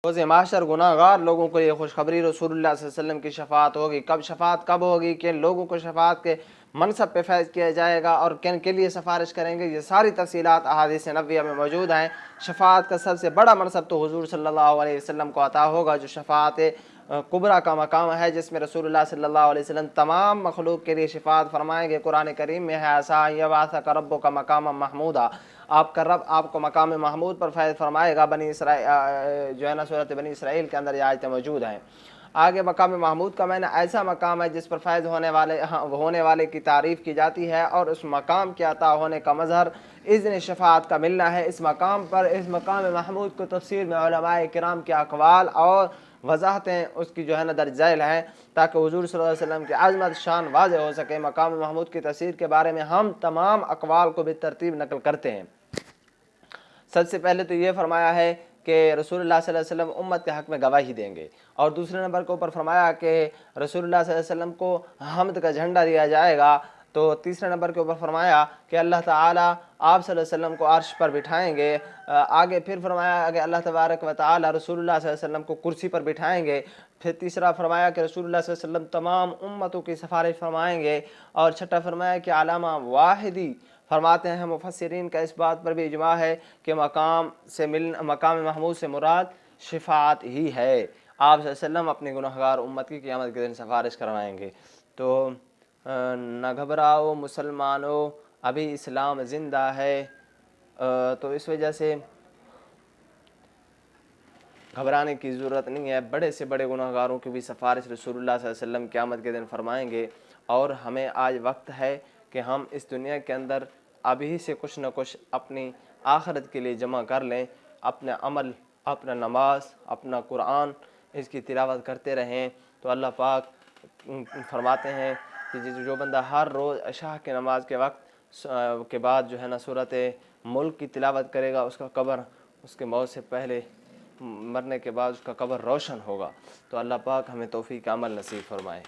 रोज़ माशर गुनाहगार लोगों को ये खुशखबरी रसूलुल्लाह सल्लल्लाहु अलैहि वसल्लम की शफ़ाअत होगी। कब शफ़ाअत कब होगी? कि लोगों को शफ़ाअत के मनसब पे फैज़ किया जाएगा और किन के लिए सिफारिश करेंगे, ये सारी तफ़सीलात अहादीस नबविया में मौजूद हैं। शफ़ाअत का सबसे बड़ा मनसब तो हुज़ूर सल्लल्लाहु अलैहि वसल्लम को अता होगा, जो शफ़ाअत कुबरा का मकाम है, जिसमें रसूलुल्लाह सल्लल्लाहु अलैहि वसल्लम तमाम मखलूक के लिए शिफ़ाअत फरमाएंगे। कुरान करीम में है, असा यबअसक रब्बुका मकाम महमूदा, आपका रब आपको मकाम महमूद पर फैज़ फरमाएगा। बनी इसराइल जो है ना, सूरत बनी इसराइल के अंदर ये आयतें मौजूद हैं। आगे मकाम महमूद का मैंने ऐसा मकाम है जिस पर फैज़ होने वाले की तारीफ़ की जाती है, और उस मकाम के अता होने का मज़हर इज़्न शफ़ाअत का मिलना है। इस मकाम पर, इस मकाम महमूद को तफ़सीर में उलमाए किराम के अक़वाल और वज़ाहतें उसकी जो है ना दर्ज झैल हैं, ताकि हुज़ूर सल्लल्लाहु अलैहि वसल्लम की अज़मत शान वाज़ेह हो सके। मकाम महमूद की तफ़सीर के बारे में हम तमाम अक़वाल को बेतरतीब नक़ल करते हैं। सबसे पहले तो ये फरमाया है कि रसूलुल्लाह सल्लल्लाहु अलैहि वसल्लम उम्मत के हक़ में गवाही देंगे, और दूसरे नंबर के ऊपर फरमाया कि रसूलुल्लाह सल्लल्लाहु अलैहि वसल्लम को हम्द का झंडा दिया जाएगा। तो तीसरे नंबर के ऊपर फरमाया कि अल्लाह ताला आप सल्लल्लाहु अलैहि वसल्लम को अर्श पर बिठाएंगे। आगे फिर फरमाया कि अल्लाह तबारक व तआला रसूलुल्लाह सल्लल्लाहु अलैहि वसल्लम को कुर्सी पर बिठाएंगे। फिर तीसरा फरमाया कि रसूलुल्लाह सल्लल्लाहु अलैहि वसल्लम तमाम उम्मतों की सिफारिश फरमाएंगे। और छठा फरमाया कि अलामा वाहिदी फरमाते हैं, मुफस्सिरीन का इस बात पर भी इजमा है कि मकाम महमूद से मुराद शिफाअत ही है। आप सल्लल्लाहु अलैहि वसल्लम अपने गुनहगार उम्मत की क़यामत के दिन सिफारिश करवाएंगे। तो न घबराओ मुसलमानों, अभी इस्लाम ज़िंदा है। तो इस वजह से घबराने की ज़रूरत नहीं है। बड़े से बड़े गुनहगारों की भी सिफारिश रसूलुल्लाह सल्लल्लाहु अलैहि वसल्लम क़यामत के दिन फरमाएंगे। और हमें आज वक्त है कि हम इस दुनिया के अंदर अभी से कुछ न कुछ अपनी आखिरत के लिए जमा कर लें। अपना अमल, अपना नमाज, अपना कुरान, इसकी तिलावत करते रहें। तो अल्लाह पाक फरमाते हैं कि जो बंदा हर रोज़ इशा के नमाज के वक्त के बाद जो है ना सूरत मुल्क की तिलावत करेगा, उसका कब्र उसके मौत से पहले, मरने के बाद उसका कब्र रोशन होगा। तो अल्लाह पाक हमें तौफीक अमल नसीब फरमाए।